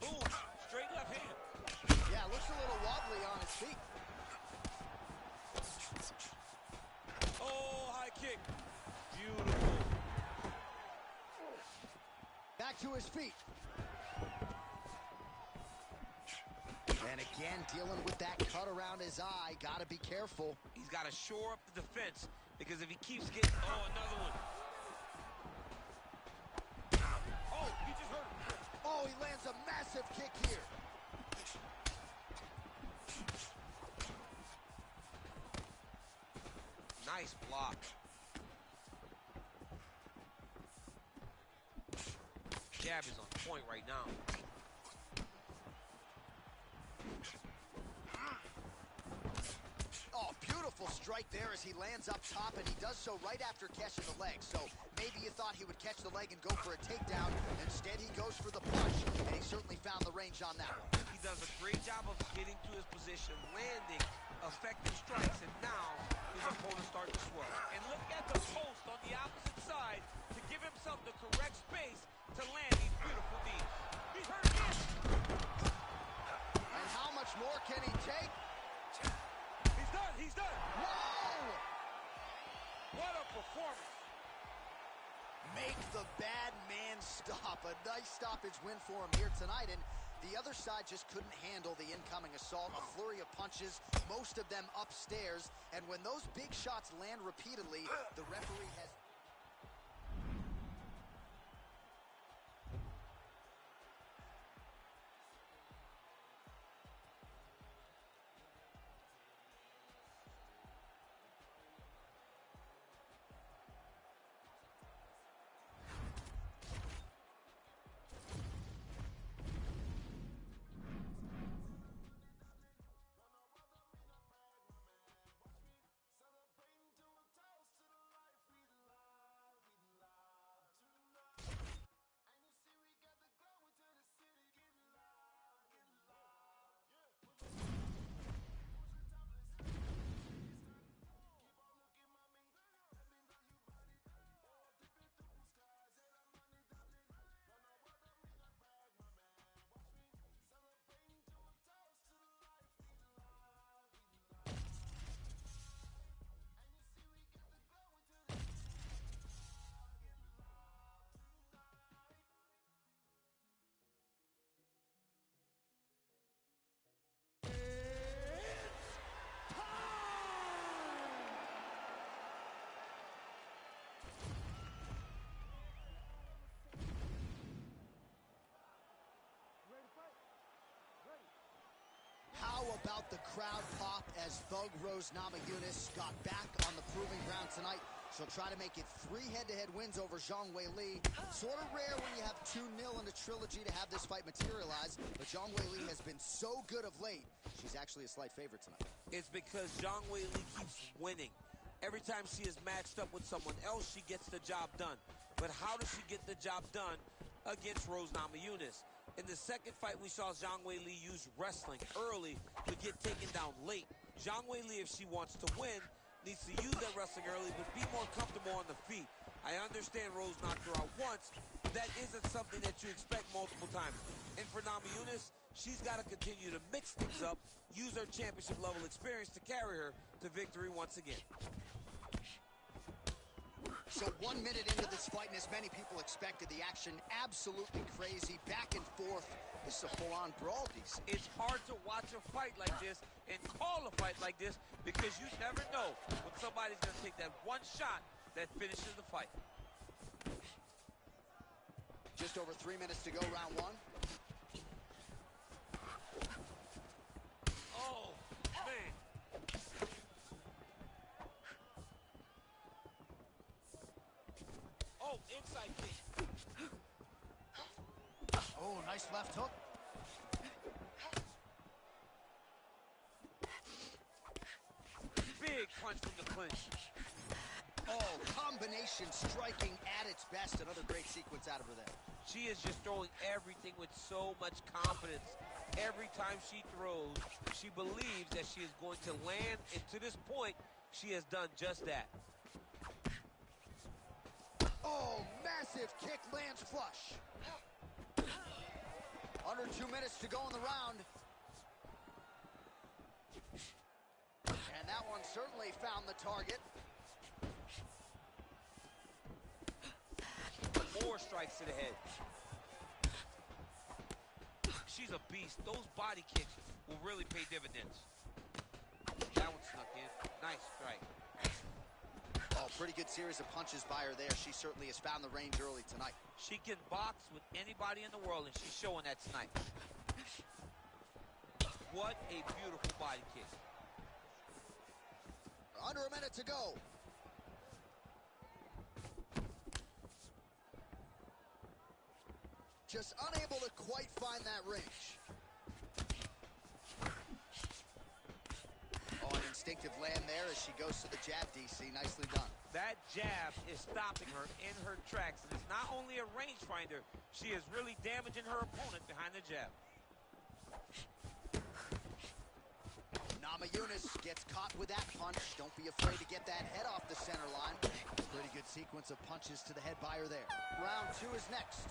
C: Boom, straight left hand.
A: Yeah, looks a little wobbly on his feet.
C: Oh, high kick. Beautiful.
A: Back to his feet. And again, dealing with that cut around his eye. Got to be careful.
C: He's got to shore up the defense, because if he keeps getting... Oh, another one. Oh, he just hurt him.
A: Oh, he lands a massive kick here.
C: Nice block. Jab is on point right now.
A: Oh, beautiful strike there as he lands up top, and he does so right after catching the leg. So maybe you thought he would catch the leg and go for a takedown. Instead, he goes for the punch, and he certainly found the range on that one.
C: He does a great job of getting to his position, landing effective strikes, and now his opponent starts to swell. And look at the post on the opposite side to give himself the correct space to land these beautiful knees. He's hurt again.
A: And how much more can he take?
C: He's done. He's done.
A: Whoa!
C: What a performance.
A: Make the bad man stop. A nice stoppage win for him here tonight, and the other side just couldn't handle the incoming assault. A flurry of punches, most of them upstairs, and when those big shots land repeatedly, the referee has... How about the crowd pop as Thug Rose Namajunas got back on the proving ground tonight? She'll try to make it 3 head-to-head wins over Zhang Weili. Sort of rare when you have 2-0 in a trilogy to have this fight materialize, but Zhang Weili has been so good of late, she's actually a slight favorite tonight.
C: It's because Zhang Weili keeps winning. Every time she is matched up with someone else, she gets the job done. But how does she get the job done against Rose Namajunas? In the second fight, we saw Zhang Weili use wrestling early but get taken down late. Zhang Weili, if she wants to win, needs to use that wrestling early but be more comfortable on the feet. I understand Rose knocked her out once, but that isn't something that you expect multiple times. And for Namajunas, she's got to continue to mix things up, use her championship-level experience to carry her to victory once again.
A: So 1 minute into this fight, and as many people expected, the action absolutely crazy, back and forth. This is a full-on brawl, DC.
C: It's hard to watch a fight like this and call a fight like this because you never know when somebody's going to take that one shot that finishes the fight.
A: Just over 3 minutes to go, round one.
C: Oh, man. Oh, inside kick.
A: Oh, nice left hook.
C: Big punch from the clinch.
A: Oh, combination striking at its best. Another great sequence out of her there.
C: She is just throwing everything with so much confidence. Every time she throws, she believes that she is going to land, and to this point, she has done just that.
A: Oh, massive kick lands flush. Under 2 minutes to go in the round. And that one certainly found the target.
C: More strikes to the head. She's a beast. Those body kicks will really pay dividends. That one snuck in. Nice strike.
A: Oh, pretty good series of punches by her there. She certainly has found the range early tonight.
C: She can box with anybody in the world, and she's showing that tonight. What a beautiful body kick.
A: Under a minute to go. Just unable to quite find that range. Oh, an instinctive land there as she goes to the jab, DC. Nicely done.
C: That jab is stopping her in her tracks, and it's not only a rangefinder, she is really damaging her opponent behind the jab.
A: Namajunas gets caught with that punch. Don't be afraid to get that head off the center line. Pretty good sequence of punches to the head by her there. Round 2 is next.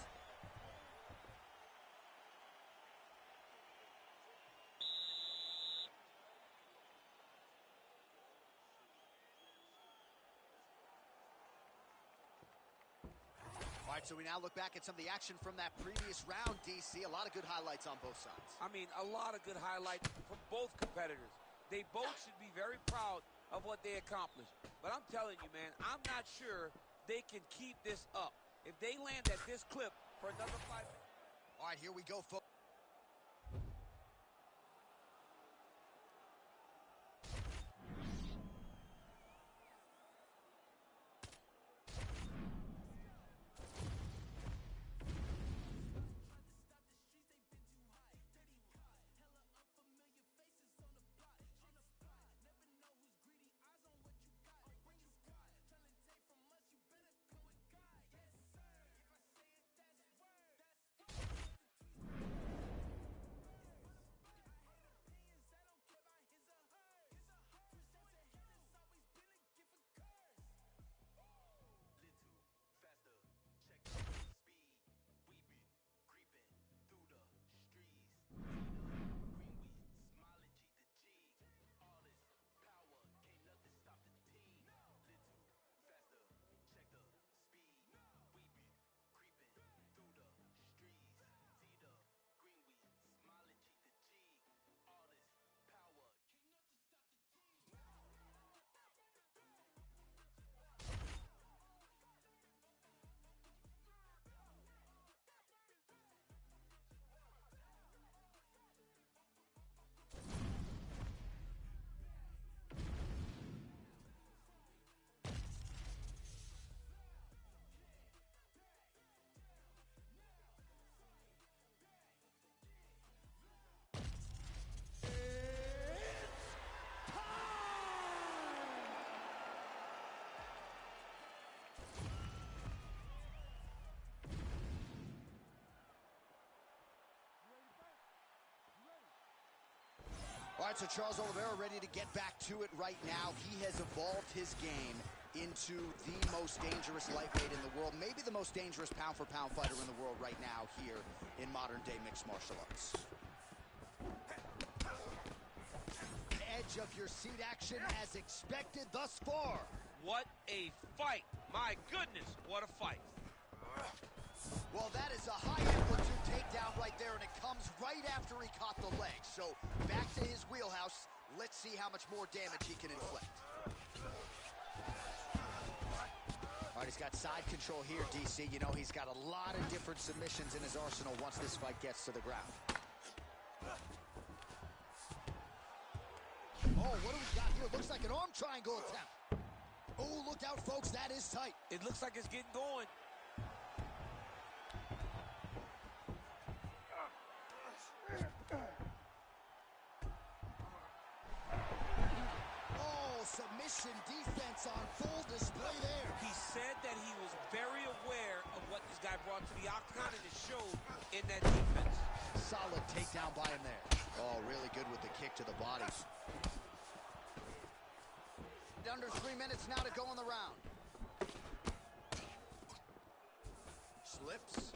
A: All right, so we now look back at some of the action from that previous round, DC. A lot of good highlights on both sides.
C: I mean, a lot of good highlights from both competitors. They both should be very proud of what they accomplished. But I'm telling you, man, I'm not sure they can keep this up. If they land at this clip for another 5 minutes.
A: All right, here we go, folks. All right, so Charles Oliveira ready to get back to it right now. He has evolved his game into the most dangerous lightweight in the world, maybe the most dangerous pound-for-pound fighter in the world right now here in modern-day mixed martial arts. Edge of your seat action as expected thus far.
C: What a fight. My goodness, what a fight.
A: Well, that is a high amplitude takedown right there, and it comes right after he caught the leg. So back to his wheelhouse. Let's see how much more damage he can inflict. All right, he's got side control here, DC. You know, he's got a lot of different submissions in his arsenal once this fight gets to the ground. Oh, what do we got here? Looks like an arm triangle attempt. Oh, look out, folks. That is tight.
C: It looks like it's getting going.
A: Submission defense on full display there.
C: He said that he was very aware of what this guy brought to the octagon, and it showed in that defense.
A: solid takedown by him there. Oh, really good with the kick to the body. Under 3 minutes now to go in the round. Slips.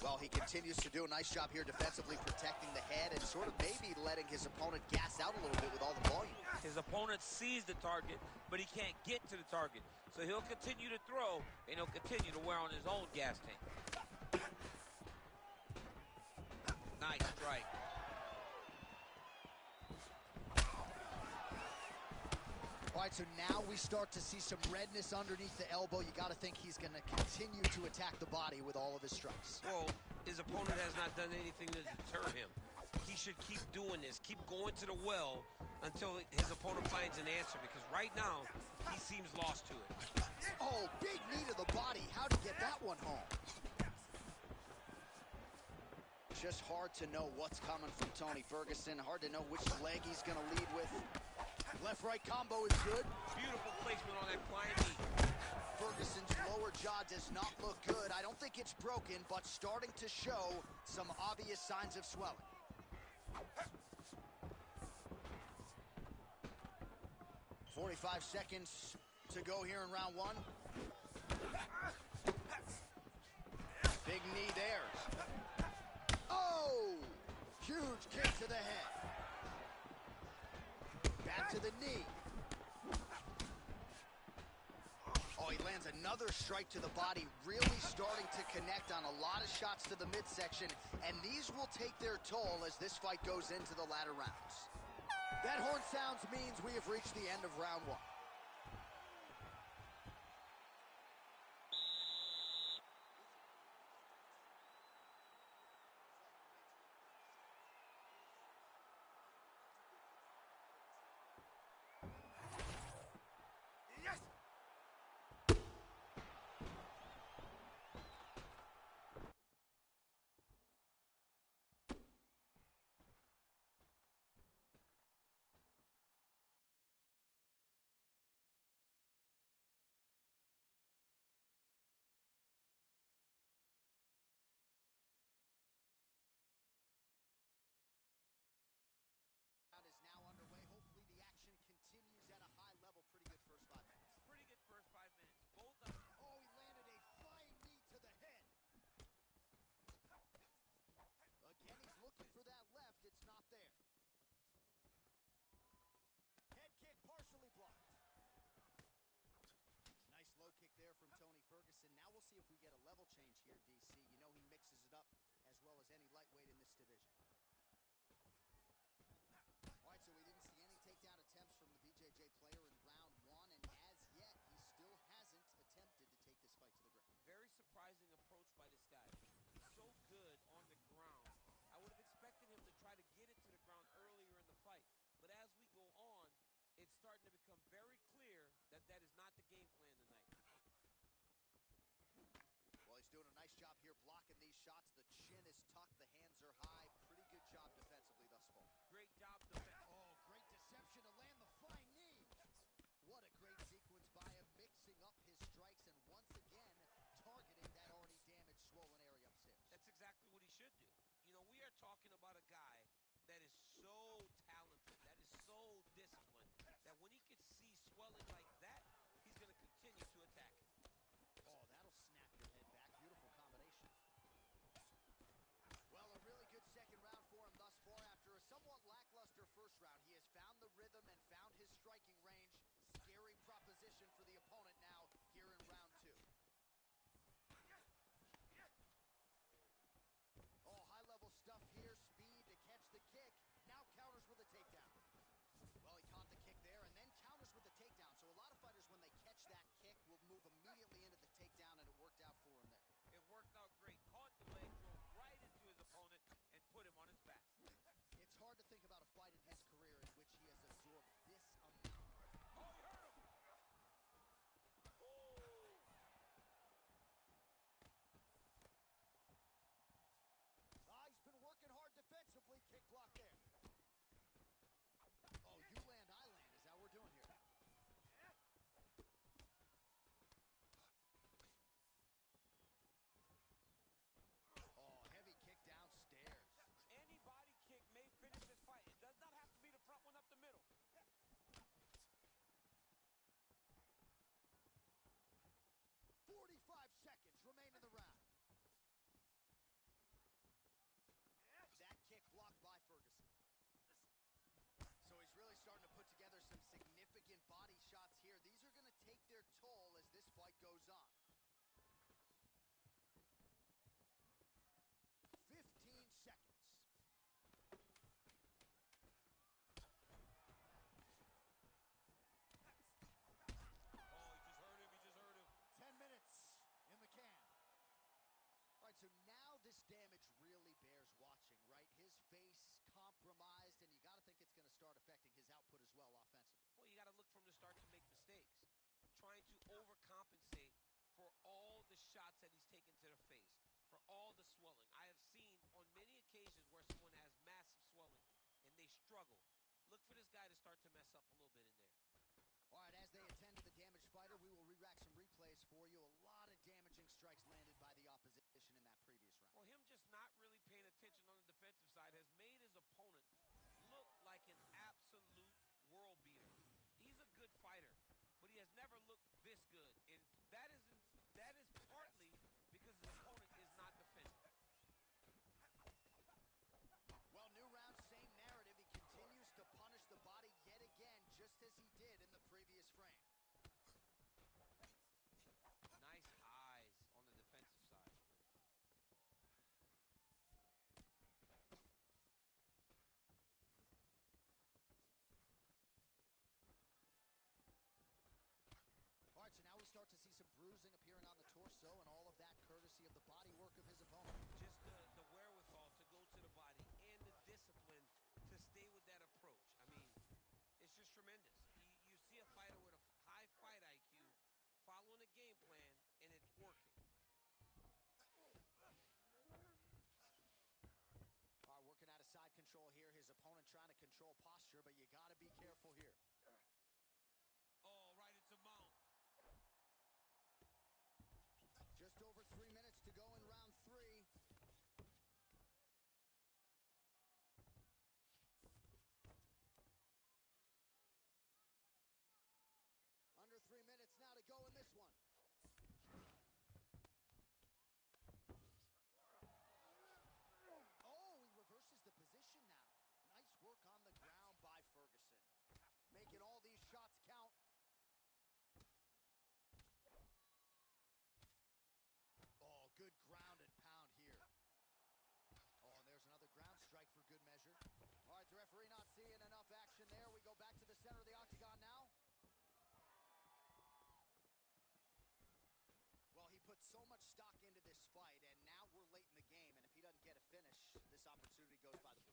A: Well, he continues to do a nice job here defensively protecting the head and sort of maybe letting his opponent gas out a little bit with all the volume.
C: His opponent sees the target, but he can't get to the target. So he'll continue to throw, and he'll continue to wear on his own gas tank. Nice strike.
A: All right, so now we start to see some redness underneath the elbow. You got to think he's going to continue to attack the body with all of his strikes.
C: Well, his opponent has not done anything to deter him. He should keep doing this, keep going to the well until his opponent finds an answer, because right now, he seems lost to it.
A: Oh, big knee to the body. How'd he get that one home? Just hard to know what's coming from Tony Ferguson. Hard to know which leg he's going to lead with. Left-right combo is good.
C: Beautiful placement on that flying knee.
A: Ferguson's lower jaw does not look good. I don't think it's broken, but starting to show some obvious signs of swelling. "45 seconds to go here in round one. Big knee there. Oh! Huge kick to the head. Back to the knee. Oh, he lands another strike to the body, really starting to connect on a lot of shots to the midsection, and these will take their toll as this fight goes into the latter rounds. That horn sounds means we have reached the end of round one. Is now underway. Hopefully the action continues at a high level. Pretty good first 5 minutes.
C: Pretty good first 5 minutes. Both of them.
A: Oh, he landed a flying knee to the head. Again, he's looking for that left. It's not there. Head kick partially blocked. Nice low kick there from Tony Ferguson. Now we'll see if we get a level change here, DC. You know he mixes it up as well as any lightweight in this division. All right, so we didn't see any takedown attempts from the BJJ player in round one, and as yet, he still hasn't attempted to take this fight to the ground.
C: Very surprising approach by this guy. He's so good on the ground. I would have expected him to try to get it to the ground earlier in the fight. But as we go on, it's starting to become very clear that that is not the game plan tonight.
A: Well, he's doing a nice job here blocking these shots. The chin is tucked, the hands are high. Pretty good job defensively thus far.
C: Great job defense.
A: Oh, great deception to land the flying knee. What a great sequence by him, mixing up his strikes and once again targeting that already damaged, swollen area upstairs.
C: That's exactly what he should do. You know, we are talking about a guy that is so talented, that is so disciplined, that when he can see swelling like that, he's going to continue to attack it.
A: Oh, that'll snap your head back. Beautiful combination. Well, a really good second round for him thus far. After a somewhat lackluster first round, he has found the rhythm and found his striking range. Scary proposition for the opponent now here in round two. Oh, high-level stuff here. Speed to catch the kick. Now counters with a takedown. Well, he caught the kick there and then counters with the takedown. So a lot of fighters, when they catch that kick, will move immediately into the takedown, and it worked out for him there.
C: It worked out great. Caught the leg, drove right into his opponent, and put him on his back.
A: It's hard to think about a fight in his career in which he has absorbed this amount.
C: Oh, he hurt him!
A: goes on. 15 seconds.
C: Oh, he just hurt him. He just hurt him.
D: 10 minutes in the can.
A: All right, so now this damage really bears watching, right? His face compromised, and you got to think it's going to start affecting his output as well offensively.
C: Well, you got to look from the start to make mistakes. Trying to overcompensate for all the shots that he's taken to the face, for all the swelling. I have seen on many occasions where someone has massive swelling and they struggle. Look for this guy to start to mess up a little bit in there.
A: All right, as they attend to the damaged fighter, we will re-rack some replays for you. A lot of damaging strikes landed by the opposition in that previous round.
C: Well, him just not really paying attention on the defensive side has made his opponent look like an absolute world beater. He's a good fighter, but he has never looked this good, and that is partly because his opponent is not defending.
A: Well, new round, same narrative. He continues to punish the body yet again, just as he did in the previous frame.
C: Nice eyes on the defensive side.
A: All right, so now we start to see some bruising appearing on the torso, and all of that courtesy of the body work of his opponent.
C: Just the wherewithal to go to the body and the discipline to stay with that approach. I mean, it's just tremendous. You see a fighter with a high fight IQ following a game plan, and it's working.
A: All right, working out of side control here. His opponent trying to control posture, but you got to be careful here.
C: Oh, right into mount.
A: Just over 3 minutes to go in round 3. Under 3 minutes now to go in this one. Oh, he reverses the position now. Nice work on the ground by Ferguson. Making all these shots count. Oh, good ground and pound here. Oh, and there's another ground strike for good measure. All right, the referee not seeing enough action there. We go back to the center of the octagon now. Well, he put so much stock into this fight, and now we're late in the game, and if he doesn't get a finish, this opportunity goes by the